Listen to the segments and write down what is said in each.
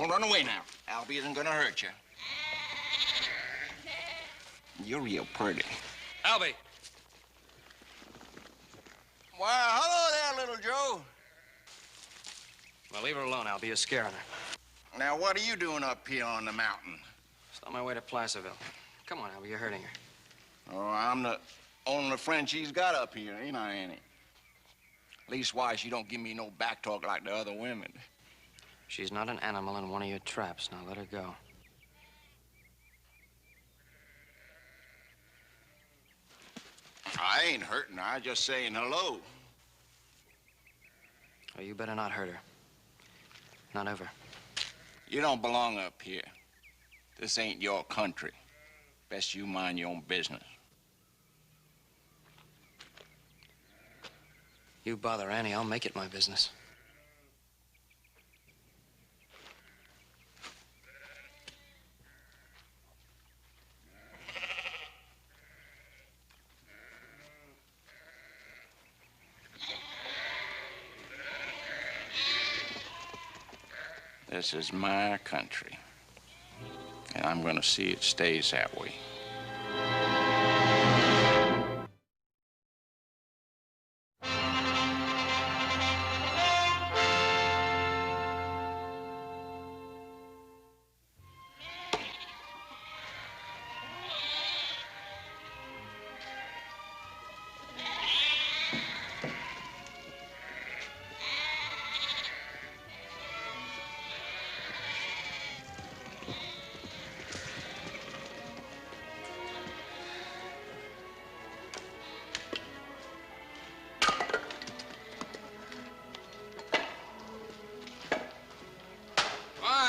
Don't run away now. Albie isn't gonna hurt you. You're real pretty. Albie! Why, hello there, little Joe. Well, leave her alone, Albie. You're scaring her. Now, what are you doing up here on the mountain? Just on my way to Placerville. Come on, Albie. You're hurting her. Oh, I'm the only friend she's got up here, ain't I, Annie? Leastwise, she don't give me no back talk like the other women. She's not an animal in one of your traps. Now let her go. I ain't hurting her. I just saying hello. Oh, you better not hurt her. Not ever. You don't belong up here. This ain't your country. Best you mind your own business. You bother Annie, I'll make it my business. This is my country, and I'm gonna see it stays that way.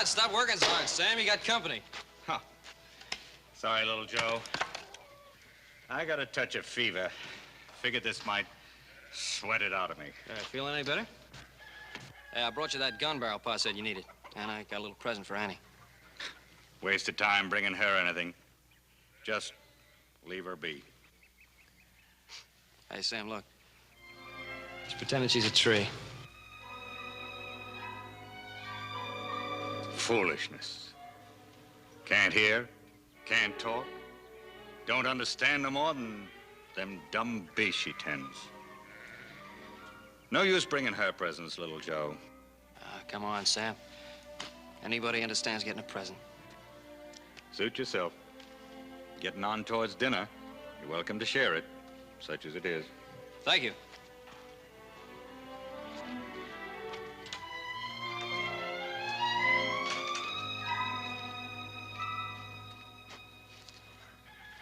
Stop working so hard, Sam. You got company. Huh. Sorry, little Joe. I got a touch of fever. Figured this might sweat it out of me. Feeling any better? Hey, I brought you that gun barrel Pa said you needed. And I got a little present for Annie. Waste of time bringing her anything. Just leave her be. Hey, Sam, look. She's pretending she's a tree. Foolishness. Can't hear, can't talk, don't understand no more than them dumb beasts she tends. No use bringing her presents, little Joe. Come on, Sam. Anybody understands getting a present. Suit yourself. Getting on towards dinner. You're welcome to share it, such as it is. Thank you.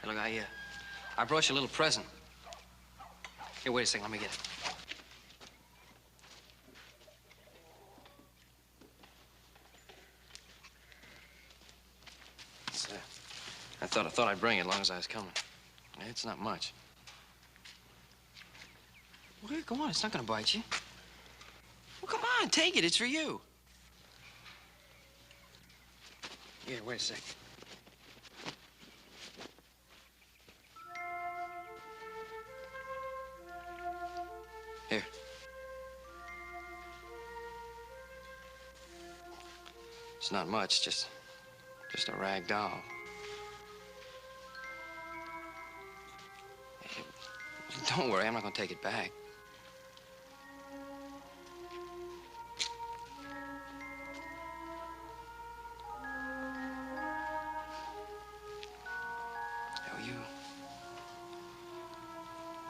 Hey, look, I brought you a little present. Here, wait a second. Let me get it. It's, I thought I'd bring it as long as I was coming. It's not much. Well, go on. It's not gonna bite you. Well, come on. Take it. It's for you. Here, wait a second. Here. It's not much, just a rag doll. Hey, don't worry, I'm not gonna take it back.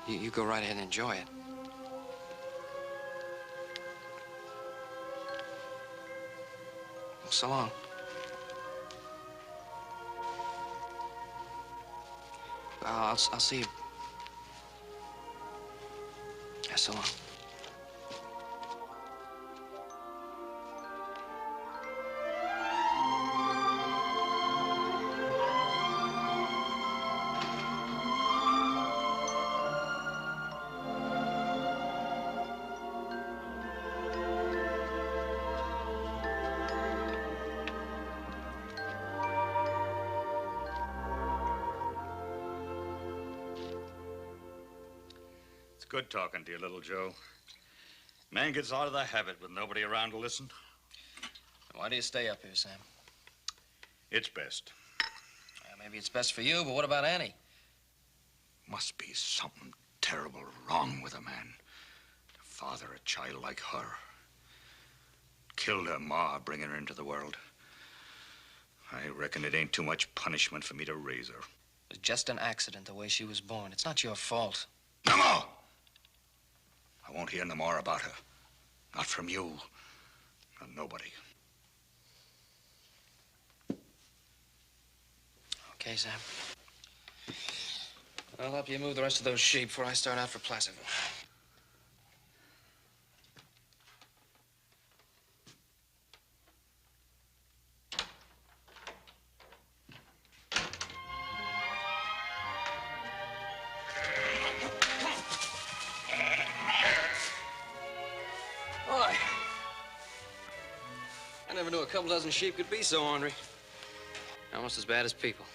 Oh, you go right ahead and enjoy it. So long. I'll see you. Yeah, so long. Good talking to you, little Joe. Man gets out of the habit with nobody around to listen. Why do you stay up here, Sam? It's best. Maybe it's best for you, but what about Annie? Must be something terrible wrong with a man to father a child like her. Killed her ma, bringing her into the world. I reckon it ain't too much punishment for me to raise her. It was just an accident, the way she was born. It's not your fault. No more! I won't hear no more about her. Not from you. Not nobody. Okay, Sam. I'll help you move the rest of those sheep before I start out for Placerville. Boy, I never knew a couple dozen sheep could be so ornery. Almost as bad as people.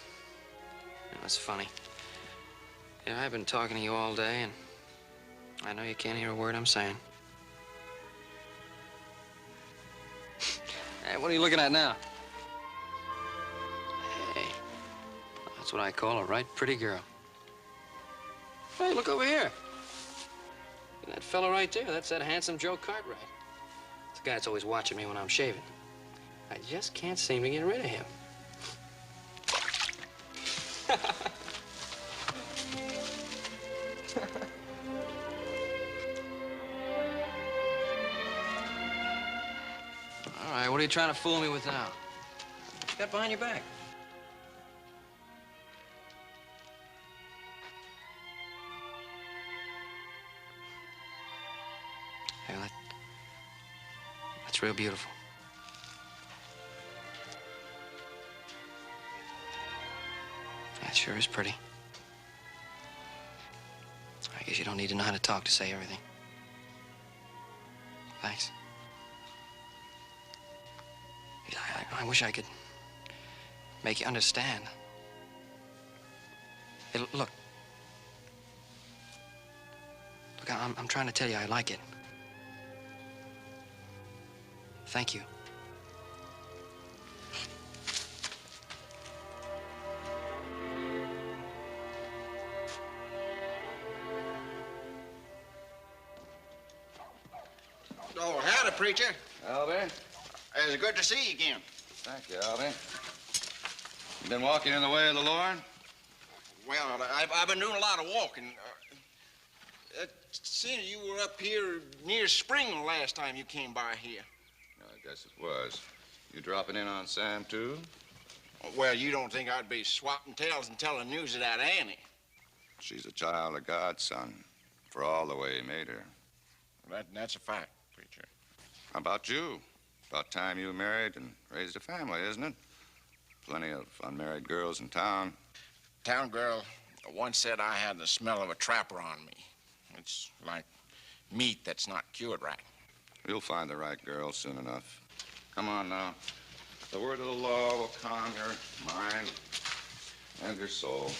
That's funny. Yeah, I've been talking to you all day, and I know you can't hear a word I'm saying. Hey, what are you looking at now? Hey, that's what I call a right pretty girl. Hey, look over here. That fella right there, that's that handsome Joe Cartwright. It's the guy that's always watching me when I'm shaving. I just can't seem to get rid of him. All right, what are you trying to fool me with now? What's got behind your back? Hey, that's real beautiful. That sure is pretty. I guess you don't need to know how to talk to say everything. Thanks. I wish I could make you understand. Hey, look. Look, I'm trying to tell you I like it. Thank you. Oh, howdy, preacher. Albie? It's good to see you again. Thank you, Albie. You been walking in the way of the Lord? Well, I've been doing a lot of walking. Seeing you were up here near spring the last time you came by here. I guess it was. You dropping in on Sam, too? Well, you don't think I'd be swapping tales and telling news of that Annie? She's a child of God, son, for all the way he made her. That's a fact, preacher. How about you? About time you married and raised a family, isn't it? Plenty of unmarried girls in town. Town girl once said I had the smell of a trapper on me. It's like meat that's not cured right. You'll find the right girl soon enough. Come on now. The word of the law will calm your mind and your soul.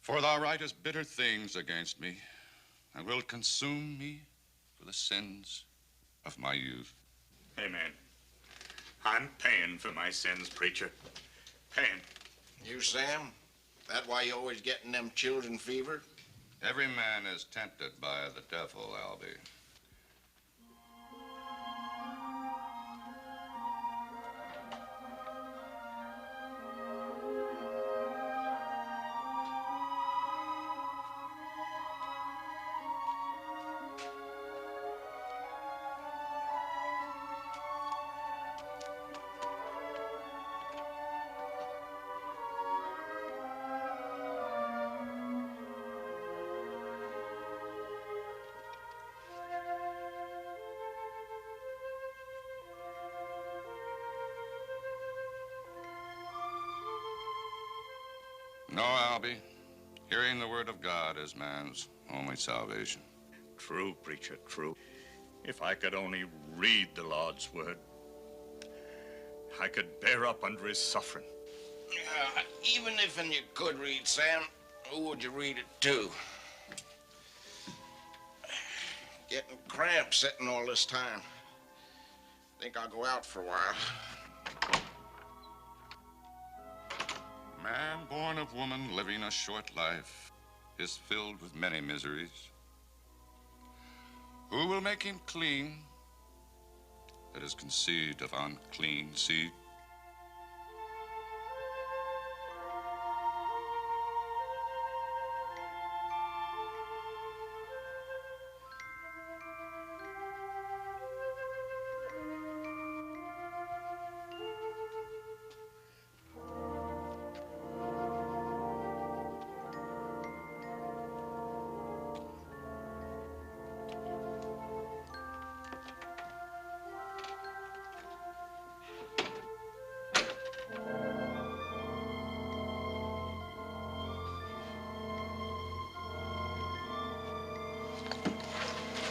For thou writest bitter things against me, and wilt consume me for the sins of my youth. Amen. I'm paying for my sins, preacher. Paying. You, Sam? That why you always getting them children fever? Every man is tempted by the devil, Albie. No, Albie. Hearing the word of God is man's only salvation. True, preacher, true. If I could only read the Lord's word, I could bear up under his suffering. Even if you could read, Sam, who would you read it to? Getting cramps sitting all this time. Think I'll go out for a while. Man born of woman living a short life is filled with many miseries. Who will make him clean that is conceived of unclean seed?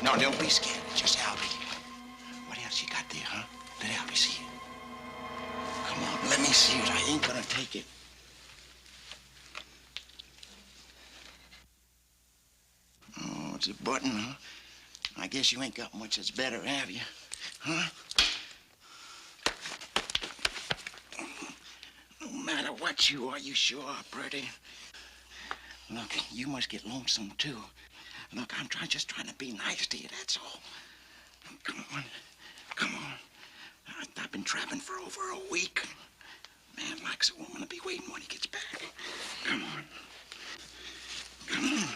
No, don't be scared. Just Albie. What else you got there, huh? Let Albie see it. Come on, let me see it. I ain't gonna take it. Oh, it's a button, huh? I guess you ain't got much that's better, have you? Huh? No matter what you are, you sure are pretty. Look, you must get lonesome, too. Look, I'm just trying to be nice to you, that's all. Come on. Come on. I've been trapping for over a week. Man likes a woman to be waiting when he gets back. Come on. Come on.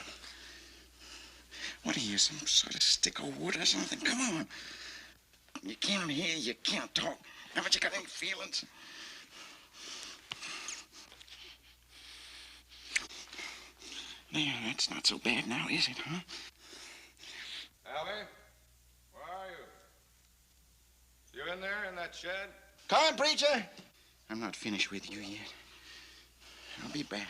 What are you, some sort of stick of wood or something? Come on. You can't hear, you can't talk. Haven't you got any feelings? There, that's not so bad now, is it, huh? Albie, where are you? You in there in that shed? Come on, preacher. I'm not finished with you yet. I'll be back.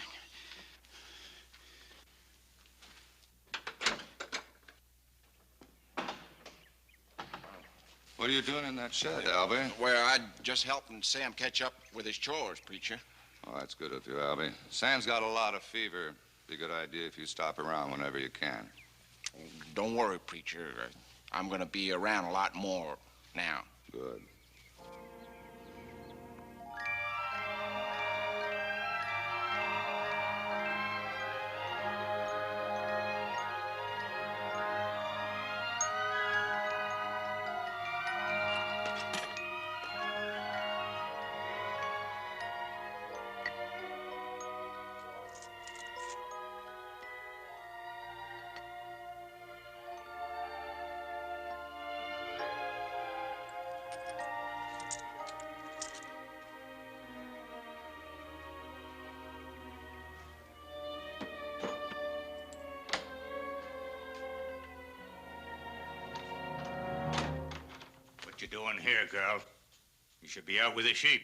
What are you doing in that shed, Albie? Well, I just helping Sam catch up with his chores, preacher. Oh, that's good of you, Albie. Sam's got a lot of fever. Be a good idea if you stop around whenever you can. Don't worry, preacher. I'm going to be around a lot more now. Good. What you doing here, girl? You should be out with the sheep.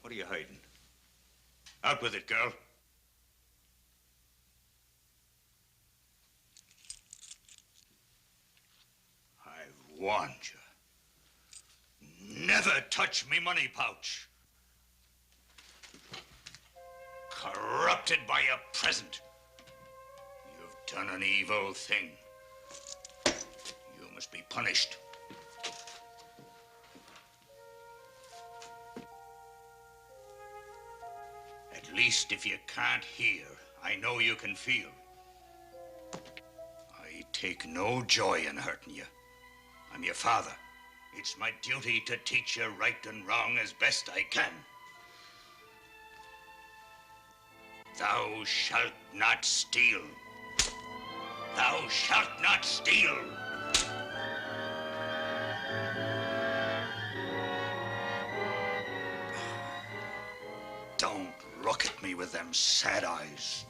What are you hiding? Out with it, girl. I've warned you. Never touch me money pouch. Corrupted by your present. You've done an evil thing. You must be punished. At least if you can't hear, I know you can feel. I take no joy in hurting you. I'm your father. It's my duty to teach you right and wrong as best I can. Thou shalt not steal. Thou shalt not steal. Don't look at me with them sad eyes.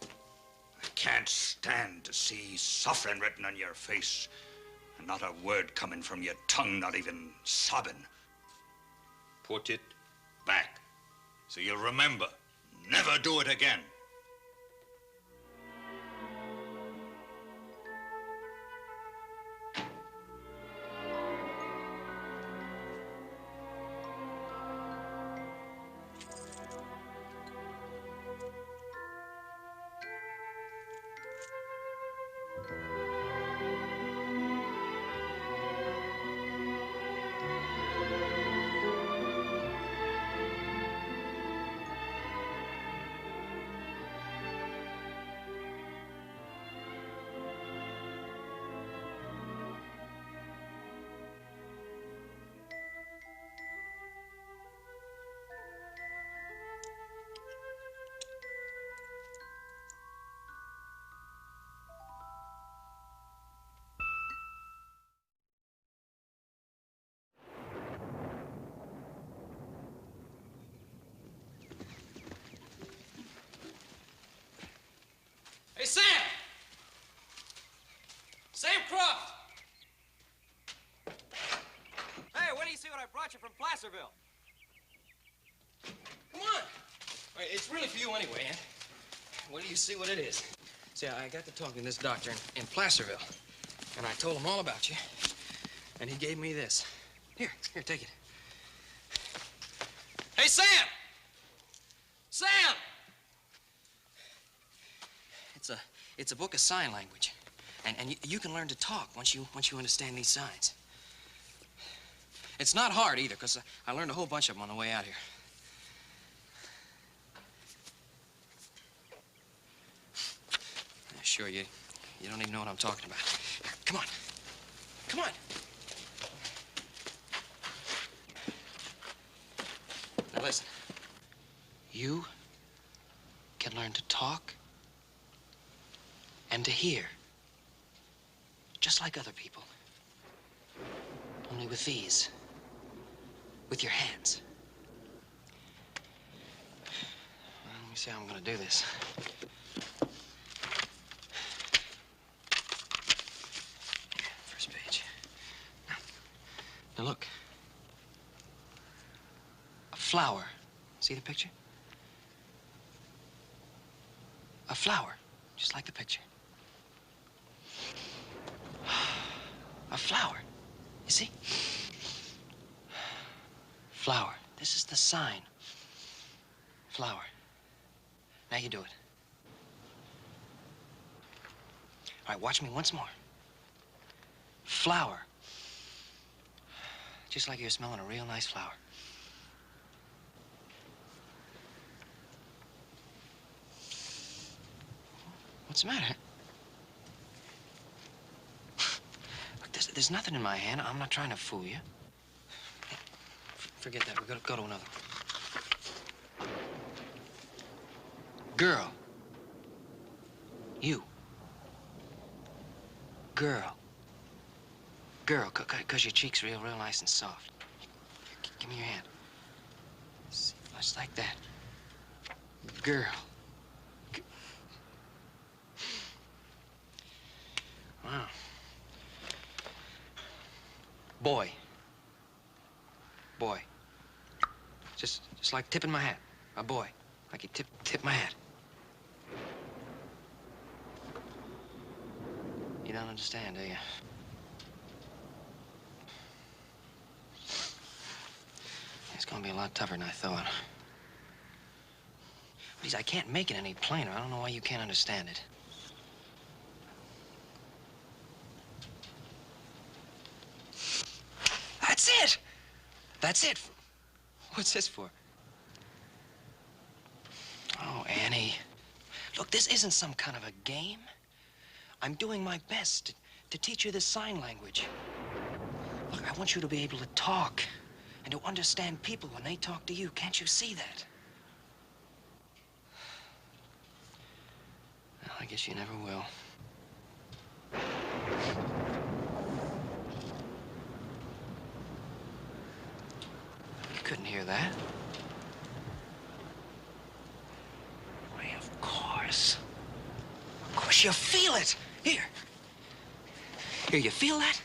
I can't stand to see suffering written on your face and not a word coming from your tongue, not even sobbing. Put it back so you'll remember. Never do it again. Hey, Sam! Sam Croft! Hey, wait till you see what I brought you from Placerville. Come on! All right, it's really for you anyway, Aunt. Wait till you see what it is. See, I got to talking to this doctor in Placerville, and I told him all about you, and he gave me this. Here, take it. Hey, Sam! Sam! It's a book of sign language, and you can learn to talk once you understand these signs. It's not hard either, because I learned a whole bunch of them on the way out here. Sure, you don't even know what I'm talking about. Here, come on. Come on. Now listen. You can learn to talk and to hear, just like other people. Only with these. With your hands. Well, let me see how I'm gonna do this. First page. Now look. A flower. See the picture? A flower, just like the picture. A flower, you see? Flower. This is the sign. Flower. Now you do it. All right, watch me once more. Flower. Just like you're smelling a real nice flower. What's the matter? Look, there's nothing in my hand. I'm not trying to fool you. Forget that. We're gonna go to another one. Girl. You. Girl. Girl, because your cheek's real nice and soft. Give me your hand. See, just like that. Girl. Wow. Boy. Boy. Just like tipping my hat. A boy. Like you tip my hat. You don't understand, do you? It's gonna be a lot tougher than I thought. Please, I can't make it any plainer. I don't know why you can't understand it. That's it! That's it. What's this for? Oh, Annie. Look, this isn't some kind of a game. I'm doing my best to teach you this sign language. Look, I want you to be able to talk and to understand people when they talk to you. Can't you see that? Well, I guess you never will. Couldn't hear that. Why, of course. Of course, you feel it. Here. Here, you feel that?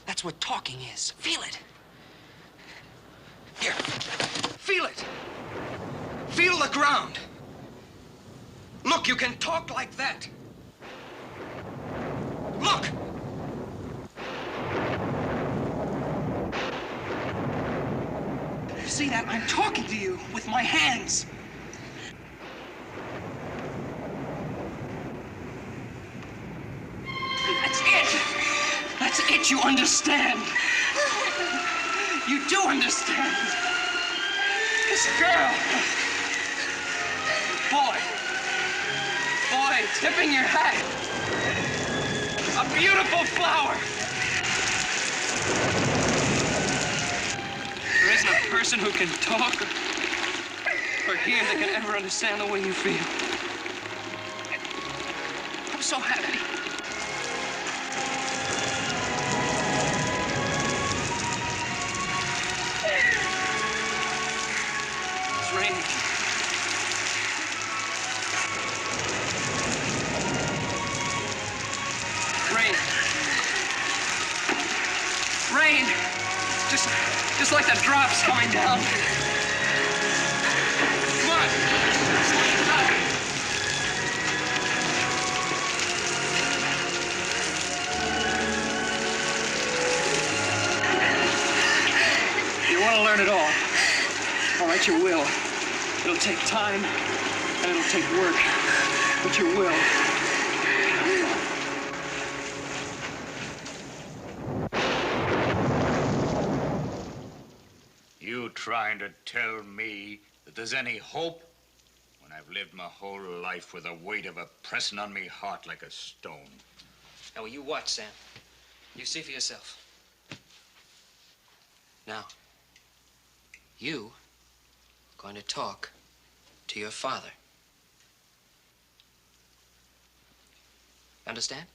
That's what talking is. Feel it. Here. Feel it. Feel the ground. Look, you can talk like that. Look. See that? I'm talking to you with my hands. That's it, you understand. You do understand. This girl. Boy, tipping your hat. A beautiful flower. There isn't a person who can talk or hear that can ever understand the way you feel. I'm so happy. It's raining. Rain. Just like the drops coming down. Come on. You want to learn it all. All right, you will. It'll take time, and it'll take work, but you will. You trying to tell me that there's any hope when I've lived my whole life with the weight of it pressing on me heart like a stone? Now, you watch, Sam. You see for yourself. Now, you are going to talk to your father. Understand?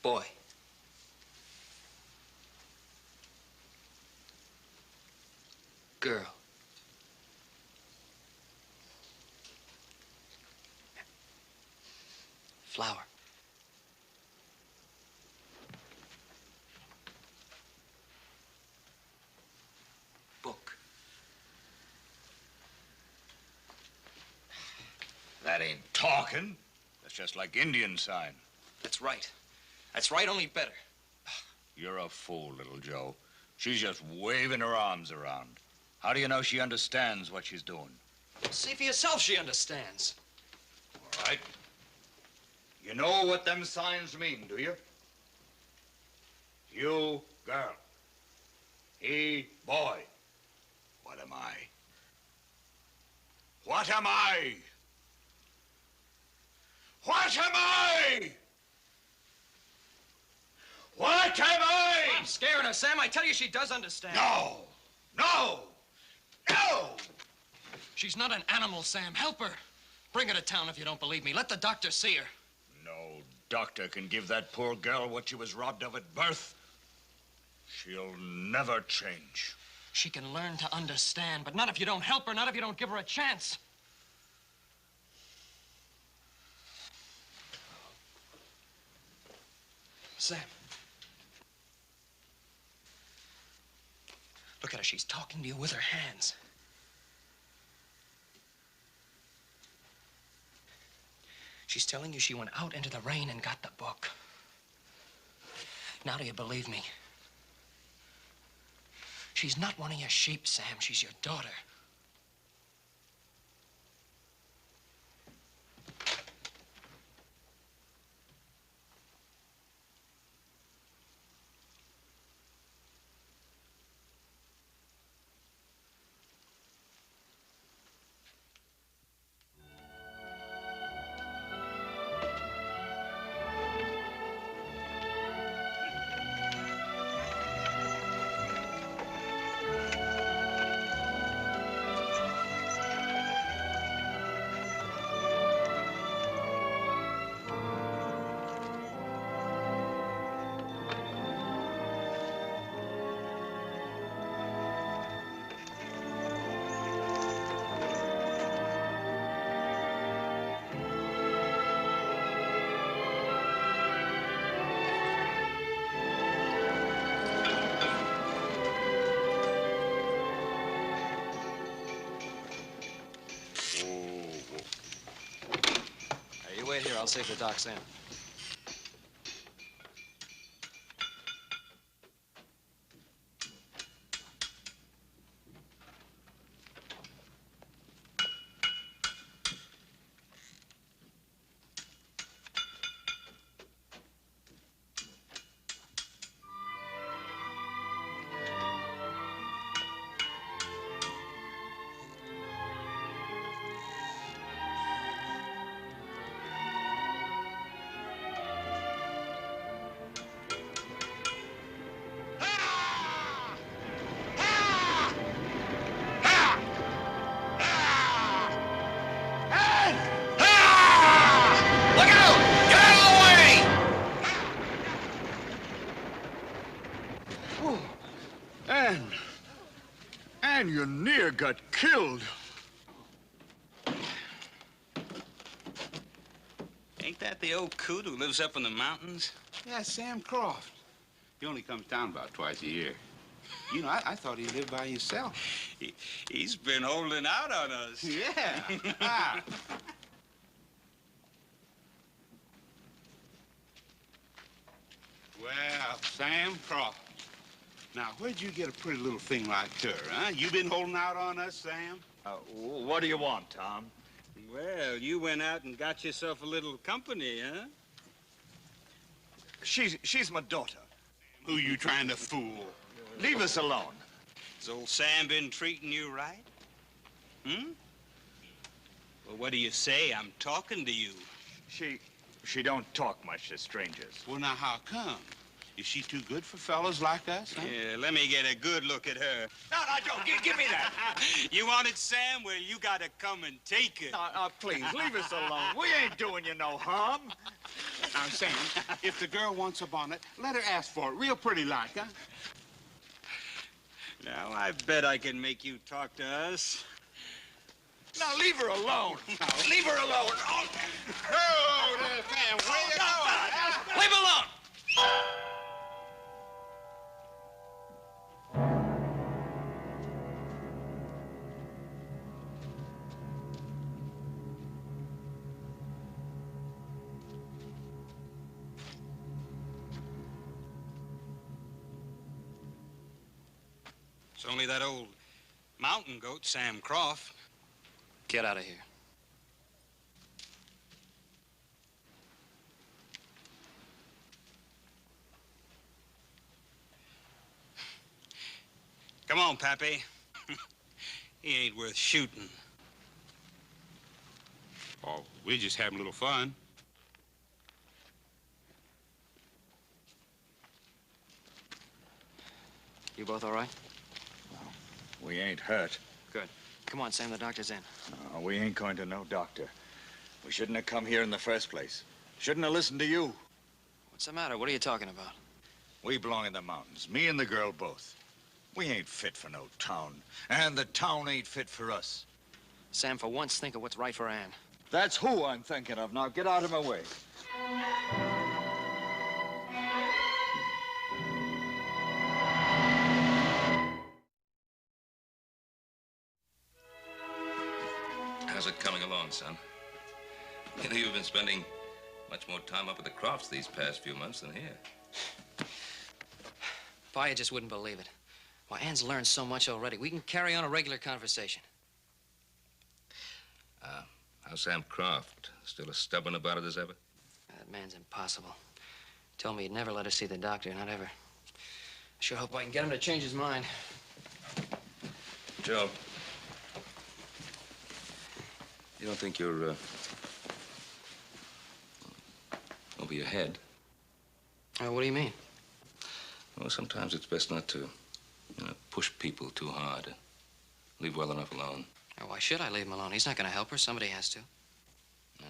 Boy. Girl. Flower. Book. That ain't talking. That's just like Indian sign. That's right. That's right, only better. You're a fool, little Joe. She's just waving her arms around. How do you know she understands what she's doing? See for yourself she understands. All right. You know what them signs mean, do you? You, girl. He, boy. What am I? What am I? What am I? What am I? I'm scaring her, Sam. I tell you, she does understand. No! No! No! She's not an animal, Sam. Help her. Bring her to town if you don't believe me. Let the doctor see her. No doctor can give that poor girl what she was robbed of at birth. She'll never change. She can learn to understand, but not if you don't help her, not if you don't give her a chance. Sam. Look at her. She's talking to you with her hands. She's telling you she went out into the rain and got the book. Now do you believe me? She's not one of your sheep, Sam. She's your daughter. Wait here. I'll save the doc, Sam. Peter got killed. Ain't that the old coot who lives up in the mountains? Yeah, Sam Croft. He only comes down about twice a year. You know, I thought he lived by himself. He's been holding out on us. Yeah. Ah. Well, Sam Croft. Now, where'd you get a pretty little thing like her, huh? You been holding out on us, Sam? What do you want, Tom? Well, you went out and got yourself a little company, huh? She's my daughter. Who you trying to fool? Leave us alone. Has old Sam been treating you right? Hmm? Well, what do you say? I'm talking to you. She don't talk much to strangers. Well, now, how come? Is she too good for fellas like us, huh? Yeah, let me get a good look at her. No, don't. Give me that. You wanted Sam? Well, you gotta come and take it. Please, leave us alone. We ain't doing you no harm. Now, Sam, if the girl wants a bonnet, let her ask for it. Real pretty like, huh? Now, I bet I can make you talk to us. Now, leave her alone. Leave her alone. Oh, there, Sam. Where you going? Leave him alone! It's only that old mountain goat, Sam Croft. Get out of here. Come on, Pappy. He ain't worth shooting. Oh, we're just having a little fun. You both all right? we ain't hurt. Good. Come on, Sam, the doctor's in. No, we ain't going to no doctor. We shouldn't have come here in the first place. Shouldn't have listened to you. What's the matter? What are you talking about? We belong in the mountains, me and the girl both. We ain't fit for no town, and the town ain't fit for us. Sam, for once, think of what's right for Ann. That's who I'm thinking of. Now, get out of my way. How's it coming along, son? You know, you've been spending much more time up at the Crofts these past few months than here. Pa, you just wouldn't believe it. Well, Ann's learned so much already. We can carry on a regular conversation. How's Sam Croft? Still as stubborn about it as ever? That man's impossible. Told me he'd never let us see the doctor, not ever. Sure hope I can get him to change his mind. Joe, you don't think you're, over your head? What do you mean? Well, sometimes it's best not to, push people too hard. Leave well enough alone. Why should I leave him alone? He's not going to help her. Somebody has to. No.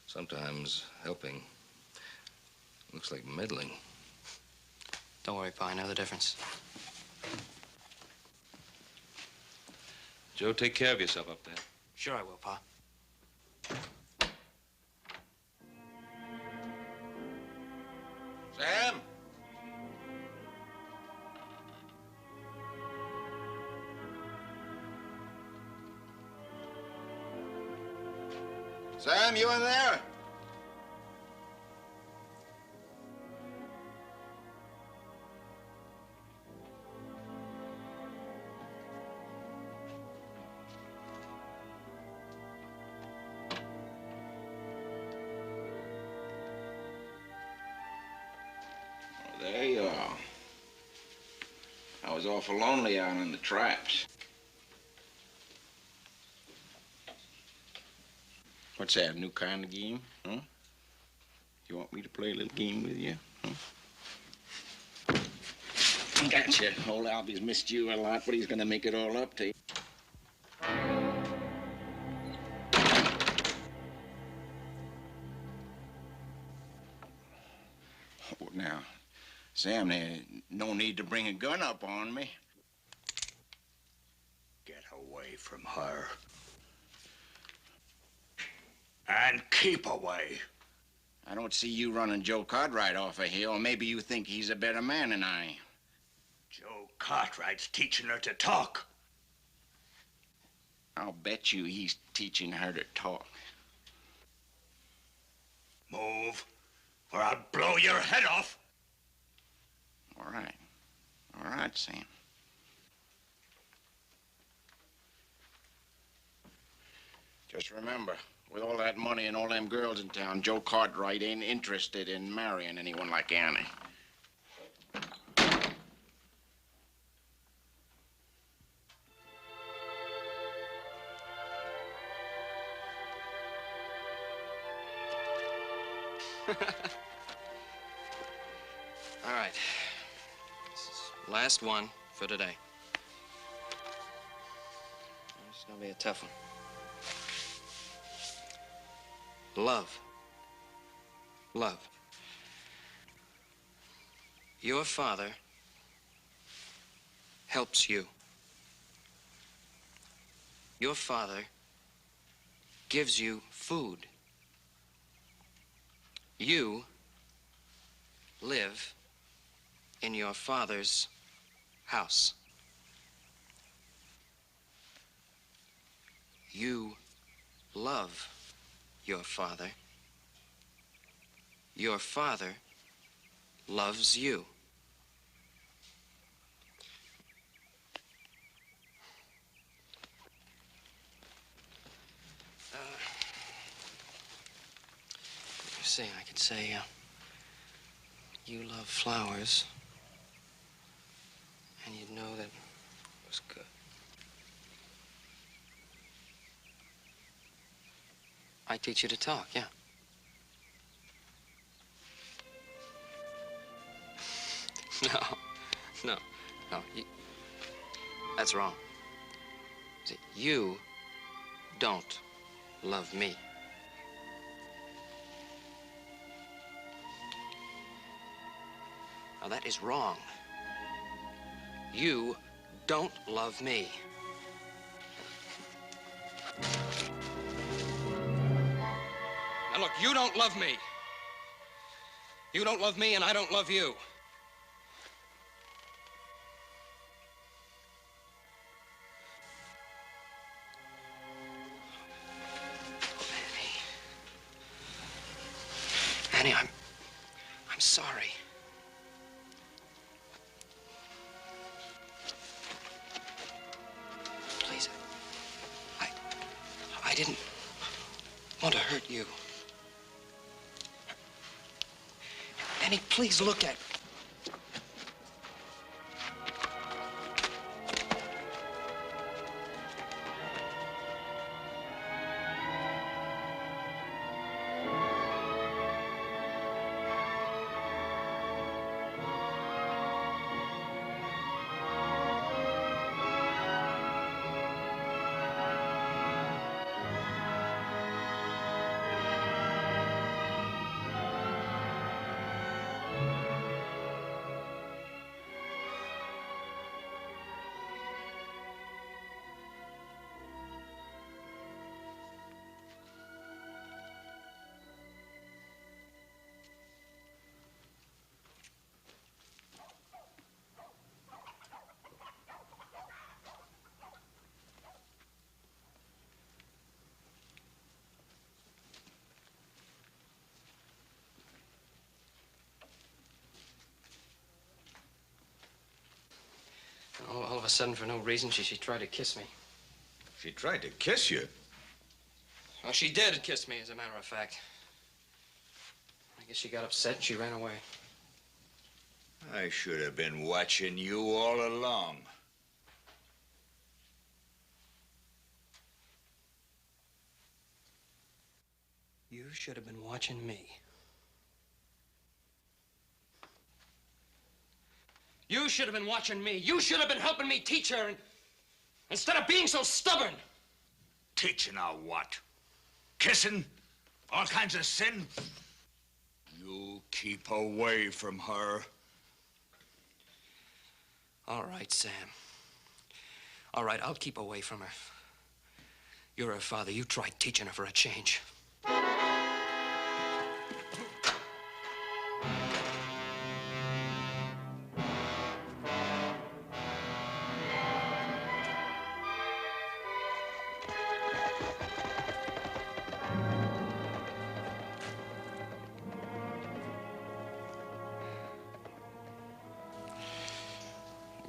Sometimes helping looks like meddling. Don't worry, Pa. I know the difference. Joe, take care of yourself up there. Sure I will, Pa. Sam? Sam, you in there? There you are. I was awful lonely out in the traps. What's that, a new kind of game, huh? You want me to play a little game with you, huh? Gotcha. Old Albie's missed you a lot, but he's gonna make it all up to you. Oh, now, Sam, there's no need to bring a gun up on me. from her. And keep away. I don't see you running Joe Cartwright off a hill. Maybe you think he's a better man than I. Joe Cartwright's teaching her to talk. I'll bet you he's teaching her to talk. Move, or I'll blow your head off. All right. All right, Sam. Just remember, with all that money and all them girls in town, Joe Cartwright ain't interested in marrying anyone like Annie. All right. This is last one for today. It's gonna be a tough one. Love. Love. Your father helps you. Your father gives you food. You live in your father's house. You love your father. Your father loves you. You see, I could say, you love flowers, and you'd know that it was good. I teach you to talk, yeah. No. That's wrong. See, you don't love me. Now, that is wrong. You don't love me. Now, look, you don't love me. You don't love me, and I don't love you. Annie, I'm sorry. Please, I didn't want to hurt you. Annie, please look at me. All of a sudden, for no reason, she tried to kiss me. She tried to kiss you? Well, she did kiss me, as a matter of fact. I guess she got upset and she ran away. I should have been watching you all along. You should have been watching me. You should have been watching me. You should have been helping me teach her instead of being so stubborn. Teaching her what? Kissing? All kinds of sin? You keep away from her. All right, Sam. All right, I'll keep away from her. You're her father. You try teaching her for a change.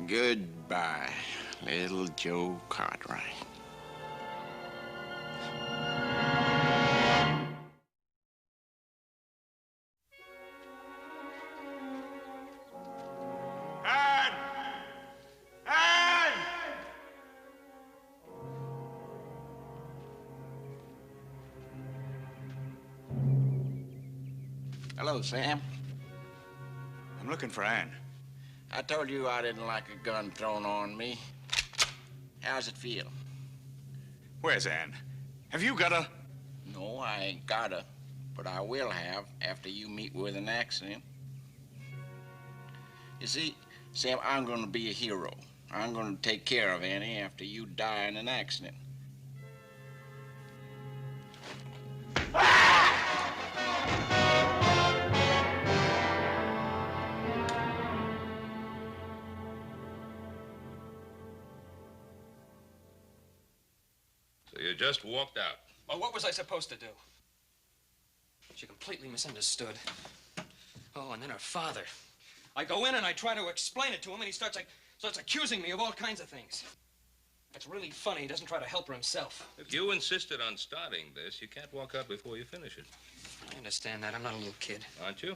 Goodbye, little Joe Cartwright. Hello, Sam. I'm looking for Ann. I told you I didn't like a gun thrown on me. How's it feel? Where's Ann? Have you got a... No, I ain't gotta, but I will have after you meet with an accident. You see, Sam, I'm gonna be a hero. I'm gonna take care of Annie after you die in an accident. So you just walked out. Well, what was I supposed to do? She completely misunderstood. Oh, and then her father. I go in and I try to explain it to him, and he starts accusing me of all kinds of things. It's really funny. He doesn't try to help her himself. If you insisted on starting this, you can't walk out before you finish it. I understand that. I'm not a little kid. Aren't you?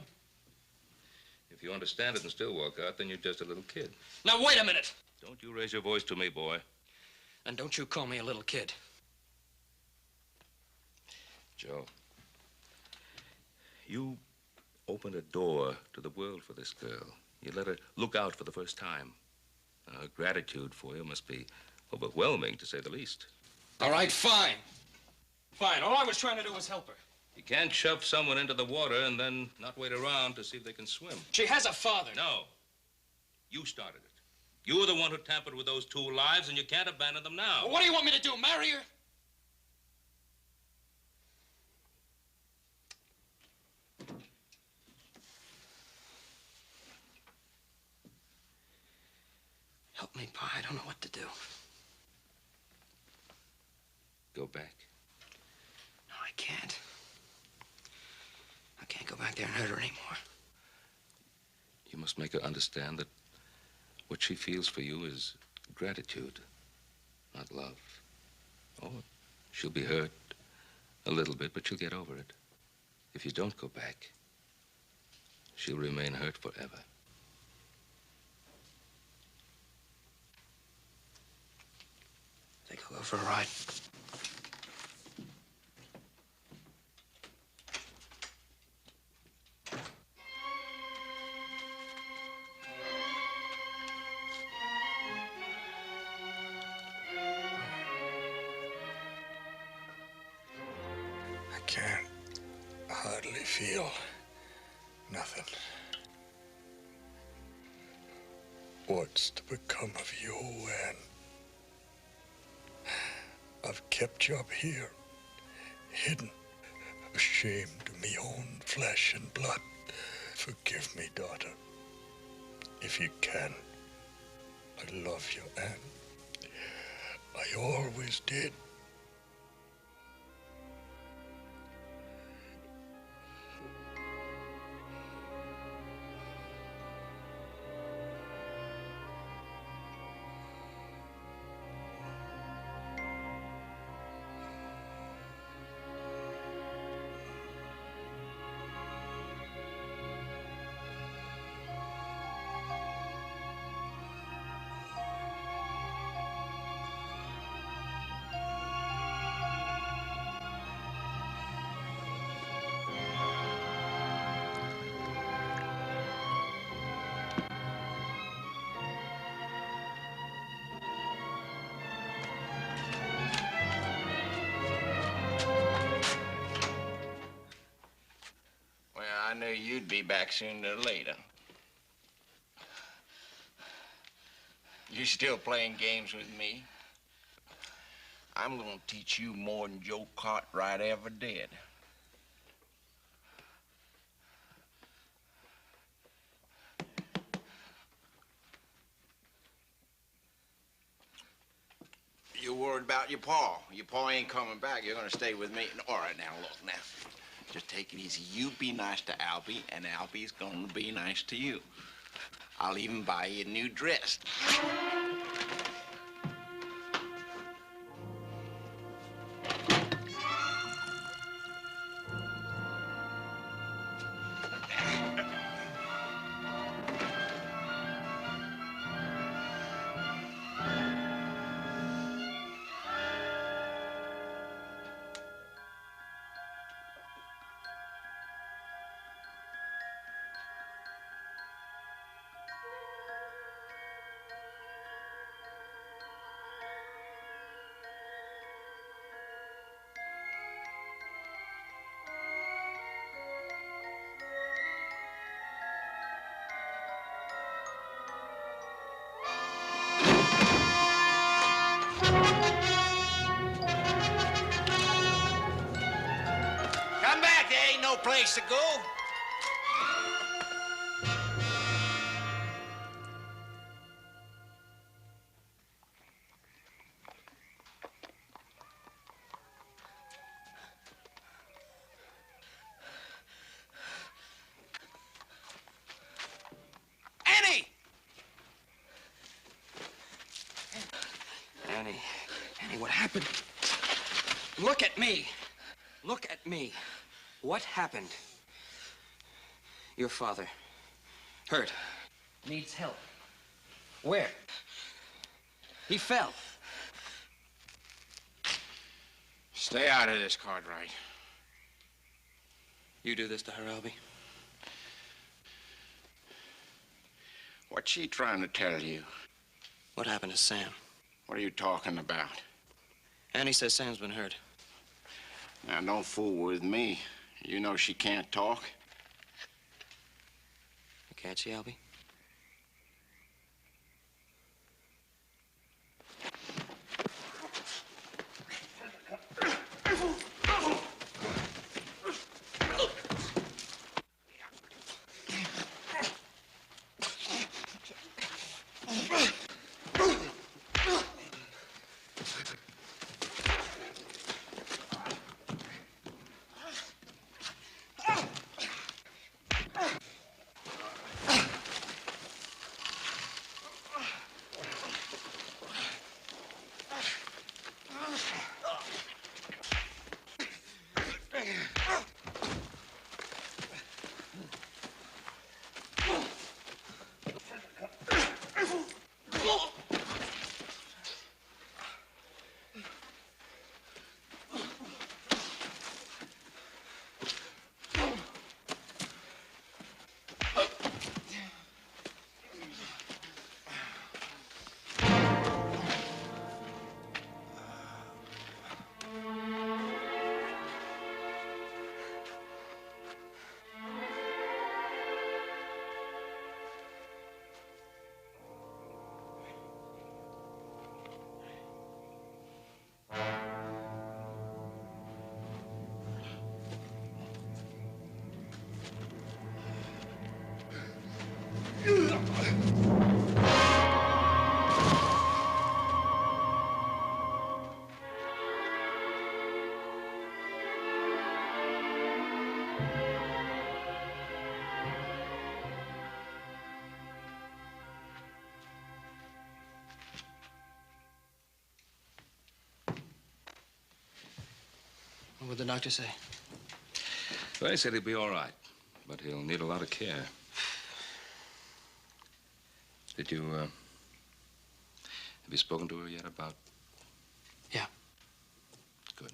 If you understand it and still walk out, then you're just a little kid. Now, wait a minute. Don't you raise your voice to me, boy. And don't you call me a little kid. Joe, you opened a door to the world for this girl. You let her look out for the first time. Her gratitude for you must be overwhelming, to say the least. All right, fine. Fine. All I was trying to do was help her. You can't shove someone into the water and then not wait around to see if they can swim. She has a father. No. You started it. You were the one who tampered with those two lives, and you can't abandon them now. Well, what do you want me to do, marry her? Help me, Pa. I don't know what to do. Go back. No, I can't. I can't go back there and hurt her anymore. You must make her understand that what she feels for you is gratitude, not love. Oh, she'll be hurt a little bit, but she'll get over it. If you don't go back, she'll remain hurt forever. I think I'll go for a ride. I can't hardly feel nothing. What's to become of you, Ann? I've kept you up here, hidden, ashamed of me own flesh and blood. Forgive me, daughter, if you can. I love you, Ann. I always did. I knew you'd be back sooner or later. You still playing games with me? I'm gonna teach you more than Joe Cartwright ever did. You worried about your pa. Your pa ain't coming back. You're gonna stay with me. All right, now, look, now. Just take it easy. You be nice to Albie, and Albie's gonna be nice to you. I'll even buy you a new dress. Come back. There ain't no place to go. Annie! Annie, what happened? Look at me. Look at me. What happened? Your father. Hurt. Needs help. Where? He fell. Stay out of this, Cartwright. You do this to her, Albie? What's she trying to tell you? What happened to Sam? What are you talking about? Annie says Sam's been hurt. Now, don't fool with me. You know she can't talk. Can't she, Albie? What would the doctor say? Well, he said he'll be all right, but he'll need a lot of care. Did you, have you spoken to her yet about? Yeah. Good.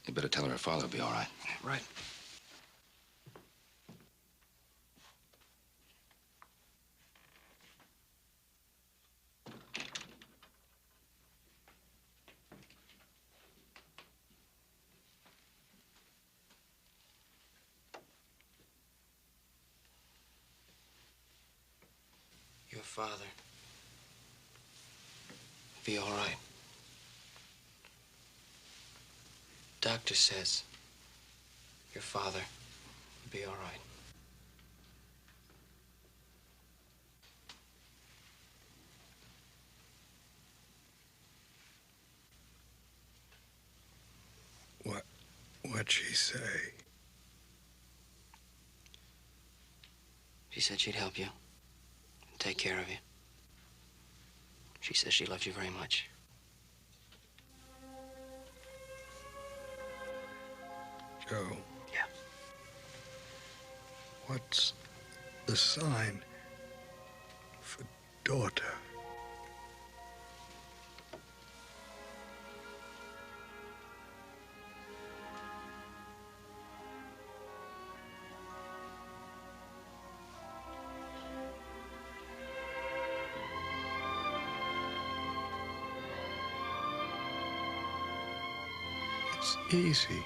You better tell her father will be all right. Right. Your father be all right. doctor says your father will be all right. What'd she say? She said she'd help you and take care of you. She says she loves you very much. Joe. Yeah. What's the sign for daughter? It's easy.